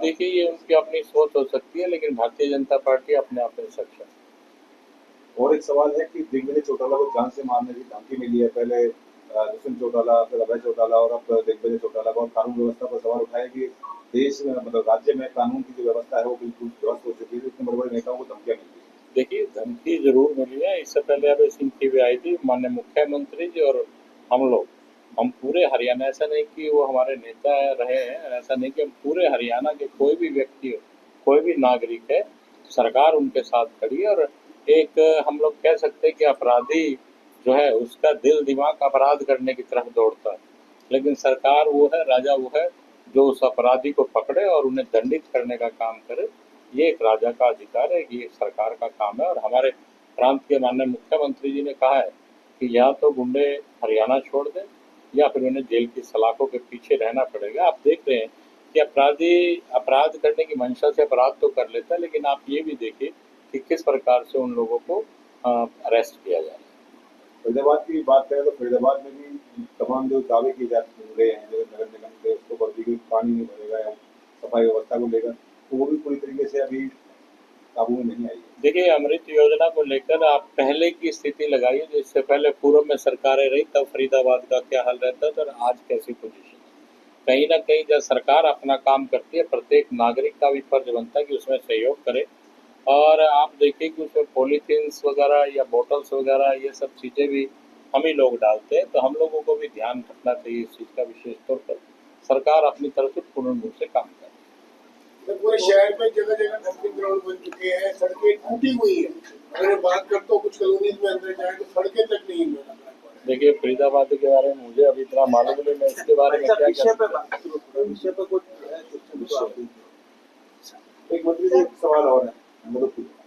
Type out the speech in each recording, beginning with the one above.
देखिए, ये उनकी अपनी सोच हो सकती है, लेकिन भारतीय जनता पार्टी अपने आप में सक्षम है। और एक सवाल है कि दिग्विजय चौटाला को जान से मारने की धमकी मिली है। पहले दुष्यंत चौटाला, फिर अभय चौटाला और अब दिग्विजय चौटाला को कानून व्यवस्था पर सवाल उठाए कि देश में मतलब राज्य में कानून की जो व्यवस्था है वो बिल्कुल ध्वस्त हो चुकी है। इतने बड़े-बड़े नेताओं को धमकियाँ मिलती हैं। देखिए, धमकी ज़रूर मिली है। इससे पहले अभय सिंह की भी आई थी, माननीय मुख्यमंत्री जी और हम लोग, हम पूरे हरियाणा, ऐसा नहीं कि वो हमारे नेता रहे हैं, ऐसा नहीं कि हम पूरे हरियाणा के कोई भी व्यक्ति हो, कोई भी नागरिक है, सरकार उनके साथ खड़ी है। और एक हम लोग कह सकते हैं कि अपराधी जो है उसका दिल दिमाग अपराध करने की तरफ दौड़ता है, लेकिन सरकार वो है, राजा वो है जो उस अपराधी को पकड़े और उन्हें दंडित करने का काम करे। ये एक राजा का अधिकार है, ये सरकार का काम है। और हमारे प्रांत के माननीय मुख्यमंत्री जी ने कहा है कि या तो गुंडे हरियाणा छोड़ दें या फिर उन्हें जेल की सलाखों के पीछे रहना पड़ेगा। आप देख रहे हैं कि अपराधी अपराध करने की मंशा से अपराध तो कर लेता है, लेकिन आप ये भी देखिए कि किस प्रकार से उन लोगों को अरेस्ट किया जा रहा है। फरीदाबाद की बात करें तो फरीदाबाद में भी तमाम जो दावे किए जा रहे हैं जो नगर निगम के उसको पर भी पानी नहीं भरेगा या सफाई व्यवस्था को लेकर, तो वो भी पूरी तरीके से अभी काबू में नहीं आई है। देखिए, अमृत योजना को लेकर आप पहले की स्थिति लगाइए, जो इससे पहले पूर्व में सरकारें रही, तब फरीदाबाद का क्या हाल रहता था और आज कैसी पोजीशन। कहीं ना कहीं जब सरकार अपना काम करती है, प्रत्येक नागरिक का भी फर्ज बनता है कि उसमें सहयोग करे। और आप देखिए कि उसमें पॉलीथीन्स वगैरह या बॉटल्स वगैरह ये सब चीज़ें भी हम ही लोग डालते हैं, तो हम लोगों को भी ध्यान रखना चाहिए इस चीज़ का विशेष तौर पर। सरकार अपनी तरफ से पूर्ण रूप से काम करे। तो पूरे शहर में जगह जगह डंपिंग ग्राउंड बन चुके हैं, सड़कें टूटी हुई है। अगर मैं बात करता हूँ कुछ कॉलोनीज में अंदर जाए तो सड़कें तक नहीं मिल रहा। देखिए, फरीदाबाद के बारे में मुझे अभी इतना मालूम नहीं, मैं इसके बारे में क्या कह सकता हूँ। विषय पर कुछ एक मंत्री जी, एक सवाल और है।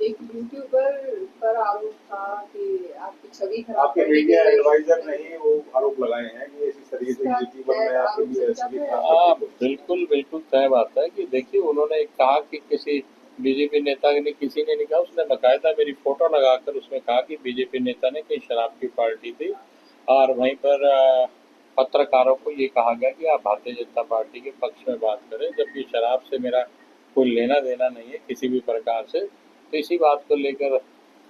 एक यूट्यूबर पर आरोप था कि आपकी छवि खराब आपके करने की मीडिया वजह एडवाइजर से- ने ही वो आरोप लगाए हैं कि इस तरीके से जीवन में आपकी छवि खराब हाँ, करने की कोशिश। बिल्कुल बिल्कुल तय बात है कि देखिए, उन्होंने कहा कि किसी बीजेपी नेता ने, किसी ने नहीं कहा, उसने बाकायदा मेरी फोटो लगाकर उसमें कहा कि बीजेपी नेता ने कहीं शराब की पार्टी थी। और वहीं पर पत्रकारों को ये कहा गया कि आप भारतीय जनता पार्टी के पक्ष में बात करें, जबकि शराब से मेरा कोई लेना देना नहीं है किसी भी प्रकार से। तो इसी बात को लेकर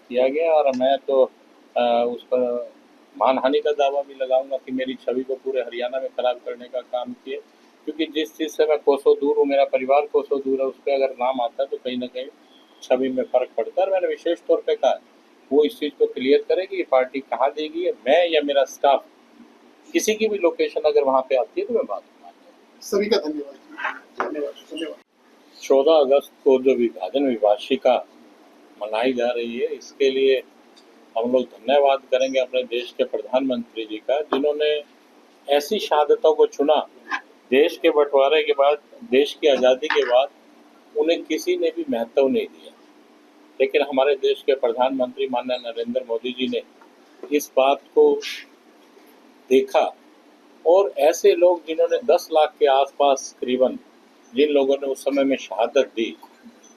किया गया, और मैं तो उस पर मानहानि का दावा भी लगाऊंगा कि मेरी छवि को पूरे हरियाणा में खराब करने का काम किए, क्योंकि जिस चीज़ से मैं कोसों दूर हूँ, मेरा परिवार कोसों दूर है, उस पर अगर नाम आता है तो कहीं ना कहीं छवि में फ़र्क पड़ता है। और मैंने विशेष तौर पे कहा वो इस चीज़ को क्लियर करे कि ये पार्टी कहाँ देगी है, मैं या मेरा स्टाफ किसी की भी लोकेशन अगर वहाँ पे आती है तो मैं बात करूँगा। सभी का धन्यवाद। धन्यवाद। 14 अगस्त को जो विभाजन विभाषिका मनाई जा रही है, इसके लिए हम लोग धन्यवाद करेंगे अपने देश के प्रधानमंत्री जी का, जिन्होंने ऐसी शहादतों को चुना। देश के बंटवारे के बाद, देश की आज़ादी के बाद उन्हें किसी ने भी महत्व नहीं दिया, लेकिन हमारे देश के प्रधानमंत्री माननीय नरेंद्र मोदी जी ने इस बात को देखा, और ऐसे लोग जिन्होंने 10 लाख के आसपास करीबन जिन लोगों ने उस समय में शहादत दी,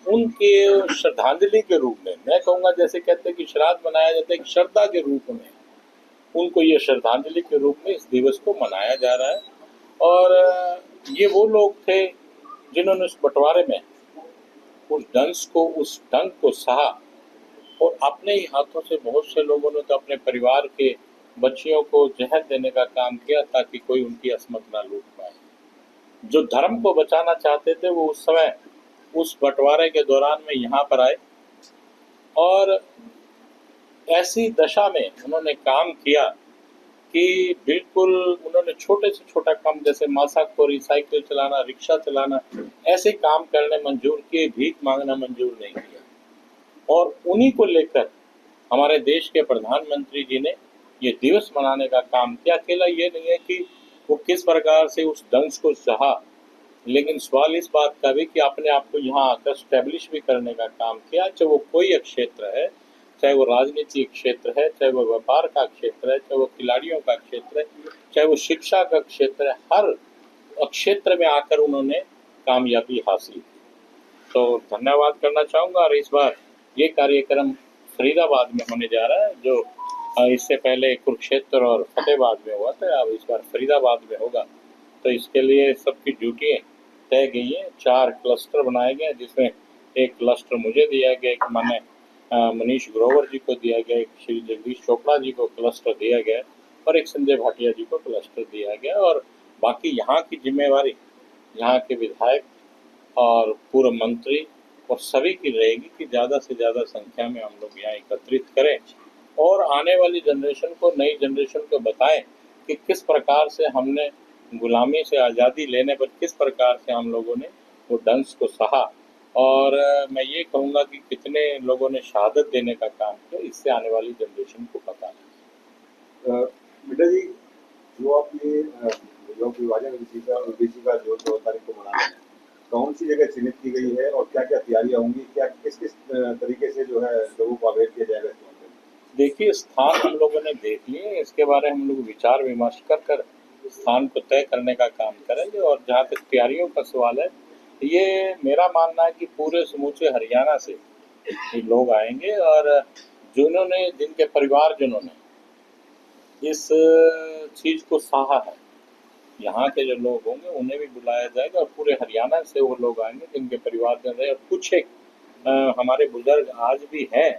उनके श्रद्धांजलि के रूप में, मैं कहूँगा जैसे कहते हैं कि श्राद्ध मनाया जाता है, एक श्रद्धा के रूप में उनको ये श्रद्धांजलि के रूप में इस दिवस को मनाया जा रहा है। और ये वो लोग थे जिन्होंने उस बंटवारे में उस डंक को सहा, और अपने ही हाथों से बहुत से लोगों ने तो अपने परिवार के बच्चियों को जहर देने का काम किया ताकि कोई उनकी असमत ना लूट पाए। जो धर्म को बचाना चाहते थे वो उस समय उस बंटवारे के दौरान में यहाँ पर आए, और ऐसी दशा में उन्होंने काम किया कि बिल्कुल उन्होंने छोटे से छोटा काम, जैसे मासाखोरी, साइकिल चलाना, रिक्शा चलाना, ऐसे काम करने मंजूर किए, भीख मांगना मंजूर नहीं किया। और उन्हीं को लेकर हमारे देश के प्रधानमंत्री जी ने ये दिवस मनाने का काम किया। अकेला ये नहीं है कि वो किस प्रकार से उस दंश को सहा, लेकिन सवाल इस बात का भी कि अपने आप को यहाँ आकर स्टैब्लिश भी करने का काम किया। चाहे वो कोई क्षेत्र है, चाहे वो राजनीतिक क्षेत्र है, चाहे वो व्यापार का क्षेत्र है, चाहे वो खिलाड़ियों का क्षेत्र है, चाहे वो शिक्षा का क्षेत्र है, हर क्षेत्र में आकर उन्होंने कामयाबी हासिल की। तो धन्यवाद करना चाहूँगा। और इस बार ये कार्यक्रम फरीदाबाद में होने जा रहा है, जो इससे पहले कुरुक्षेत्र और फतेहाबाद में हुआ था, अब इस बार फरीदाबाद में होगा। तो इसके लिए सबकी ड्यूटी है तय गई है। 4 क्लस्टर बनाए गए हैं, जिसमें एक क्लस्टर मुझे दिया गया, एक माननीय मनीष ग्रोवर जी को दिया गया, एक श्री जगदीश चोपड़ा जी को क्लस्टर दिया गया और एक संजय भाटिया जी को क्लस्टर दिया गया। और बाकी यहाँ की जिम्मेवारी यहाँ के विधायक और पूर्व मंत्री और सभी की रहेगी कि ज़्यादा से ज़्यादा संख्या में हम लोग यहाँ एकत्रित करें और आने वाली जनरेशन को, नई जनरेशन को बताएं कि किस प्रकार से हमने गुलामी से आज़ादी लेने पर किस प्रकार से हम लोगों ने वो दंश को सहा। और मैं ये कहूँगा कि कितने लोगों ने शहादत देने का काम किया, इससे आने वाली जनरेशन को पता है। बेटा जी, जो आप ये जो विभाजन विभीषिका जो 2 तारीख को मना रहे हैं, कौन सी जगह चिन्हित की गई है और क्या क्या तैयारियां होंगी, क्या किस किस तरीके से जो है लोगों को अवेयर किया जाएगा इस मामले में? देखिए, स्थान हम लोगों ने देख लिए, इसके बारे में हम लोग विचार विमर्श कर स्थान को तय करने का काम करेंगे। और जहाँ तक तैयारियों का सवाल है, ये मेरा मानना है कि पूरे समूचे हरियाणा से ये लोग आएंगे और जिनके परिवारजनों ने इस चीज़ को सहा है, यहाँ के जो लोग होंगे उन्हें भी बुलाया जाएगा और पूरे हरियाणा से वो लोग आएंगे जिनके परिवारजन रहे। और कुछ एक हमारे बुजुर्ग आज भी हैं,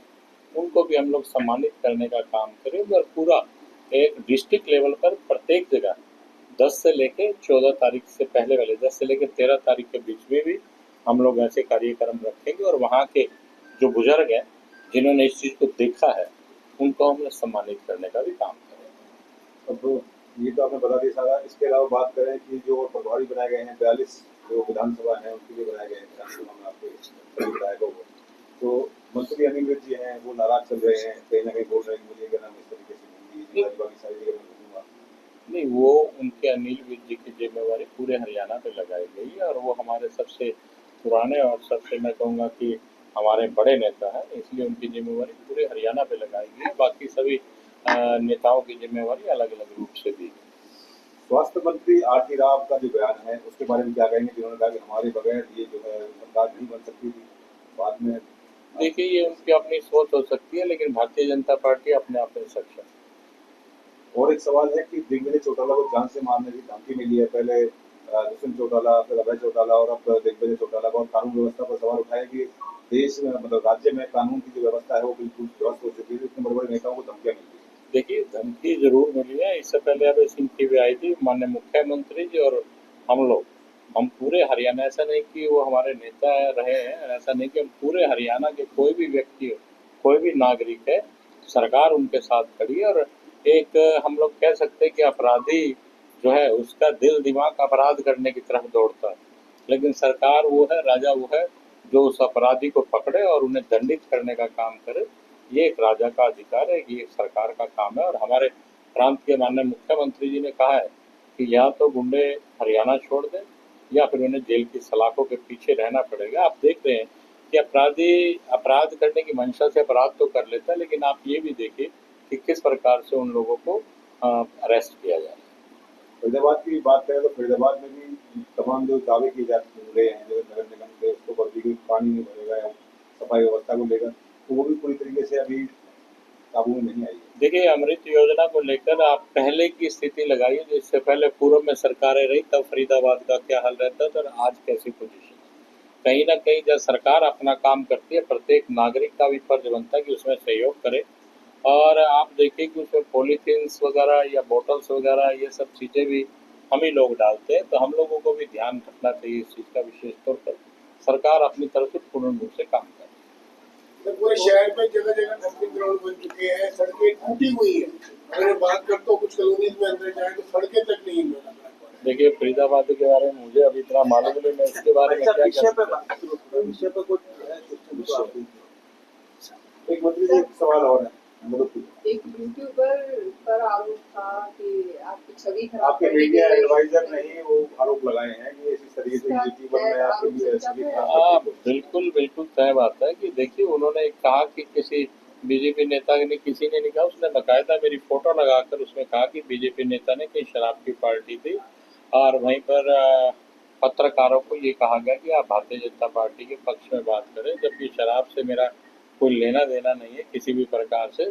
उनको भी हम लोग सम्मानित करने का काम करेंगे। और पूरा एक डिस्ट्रिक्ट लेवल पर प्रत्येक जगह 10 से लेके 14 तारीख से पहले वाले 10 से लेके 13 तारीख के बीच में भी हम लोग ऐसे कार्यक्रम रखेंगे और वहाँ के जो बुजुर्ग हैं जिन्होंने इस चीज़ को देखा है, उनको हम सम्मानित करने का भी काम करेंगे। अब ये तो आपने बता दिया सारा। इसके अलावा बात करें कि जो प्रभारी बनाए गए हैं 42 जो विधानसभा है उनके लिए बनाए गए हैं विधानसभा में आपके सभी विधायकों को, तो मंत्री अनिल विज जी हैं वो नाराज चल रहे हैं, कहीं ना कहीं बोल रहे हैं मुझे क्या नाम इस तरीके से बाकी सारी जगह मैं घूमूंगा। नहीं, वो उनके अनिल विज जी की जिम्मेवारी पूरे हरियाणा पे लगाई गई है और वो हमारे सबसे पुराने और सबसे मैं कहूँगा कि हमारे बड़े नेता हैं, इसलिए उनकी जिम्मेवारी पूरे हरियाणा पे लगाई गई है। बाकी सभी नेताओं की जिम्मेवारी अलग अलग रूप से दी है। स्वास्थ्य मंत्री आरटी राव का जो बयान है उसके बारे में क्या कहेंगे, जिन्होंने कहा कि हमारे बगैर ये जो है सरकार नहीं बन सकती थी बाद में? देखिए, ये उनकी अपनी सोच हो सकती है, लेकिन भारतीय जनता पार्टी अपने आप में सक्षम है। और एक सवाल है कि दिग्विजय चौटाला को जान से मारने की धमकी मिली है, पहले दुष्यंत चौटाला, फिर अभय चौटाला और अब दिग्विजय चौटाला को कानून व्यवस्था पर सवाल उठाए कि देश में मतलब राज्य में कानून की जो व्यवस्था है वो बिल्कुल ध्वस्त हो चुकी है, इतने बड़े बड़े नेताओं को धमकियां मिलती है। देखिए, धमकी जरूर मिली है। इससे पहले अभय सिंह की भी आई थी, माननीय मुख्यमंत्री जी और हम पूरे हरियाणा, ऐसा नहीं कि वो हमारे नेता रहे हैं, ऐसा नहीं कि हम पूरे हरियाणा के कोई भी व्यक्ति हो, कोई भी नागरिक है, सरकार उनके साथ खड़ी है। और एक हम लोग कह सकते हैं कि अपराधी जो है उसका दिल दिमाग अपराध करने की तरफ दौड़ता है, लेकिन सरकार वो है, राजा वो है जो उस अपराधी को पकड़े और उन्हें दंडित करने का काम करे। ये एक राजा का अधिकार है, ये एक सरकार का काम है। और हमारे प्रांत के माननीय मुख्यमंत्री जी ने कहा है कि या तो गुंडे हरियाणा छोड़ दें या फिर उन्हें जेल की सलाखों के पीछे रहना पड़ेगा। आप देख रहे हैं कि अपराधी अपराध करने की मंशा से अपराध तो कर लेता है, लेकिन आप ये भी देखिए कि किस प्रकार से उन लोगों को अरेस्ट किया जा रहा है। फरीदाबाद की बात करें तो फरीदाबाद में भी तमाम जो दावे किए जा रहे हैं जो नगर निगम के उसको पर भी पानी नहीं भरेगा या सफाई व्यवस्था को लेकर, तो वो भी पूरी तरीके से अभी काबू में नहीं आई है। देखिए, अमृत योजना को लेकर आप पहले की स्थिति लगाइए, जो इससे पहले पूर्व में सरकारें रही तब फरीदाबाद का क्या हाल रहता था और आज कैसी पोजीशन। कहीं ना कहीं जब सरकार अपना काम करती है, प्रत्येक नागरिक का भी फर्ज बनता है कि उसमें सहयोग करे। और आप देखिए कि उसमें पॉलीथीन्स वगैरह या बॉटल्स वगैरह ये सब चीज़ें भी हम ही लोग डालते हैं, तो हम लोगों को भी ध्यान रखना चाहिए इस चीज़ का विशेष तौर पर। सरकार अपनी तरफ से पूर्ण रूप से काम करे। तो पूरे शहर में जगह जगह डंपिंग ग्राउंड बन चुके हैं, सड़कें टूटी हुई हैं। अगर मैं बात करता हूँ कुछ कॉलोनीज में अंदर जाए तो सड़कें तक नहीं है। देखिए, फरीदाबाद के बारे में मुझे अभी इतना मालूम नहीं, मैं इसके बारे में क्या कह विषय पर कुछ एक मंत्री जी, एक सवाल और है। एक यूट्यूबर पर आरोप था कि आपकी छवि खराब आपके करने मीडिया के लिए- एडवाइजर ने ही वो आरोप लगाए हैं कि इस तरीके से यूट्यूबर ने आपकी छवि खराब हाँ, कर दी। बिल्कुल तय बात है कि देखिए, उन्होंने कहा कि किसी बीजेपी नेता ने, किसी ने नहीं कहा, उसने बाकायदा मेरी फोटो लगाकर उसमें कहा कि बीजेपी नेता ने कहीं शराब की पार्टी थी और वहीं पर पत्रकारों को ये कहा गया कि आप भारतीय जनता पार्टी के पक्ष में बात करें, जबकि शराब से मेरा कोई लेना देना नहीं है किसी भी प्रकार से।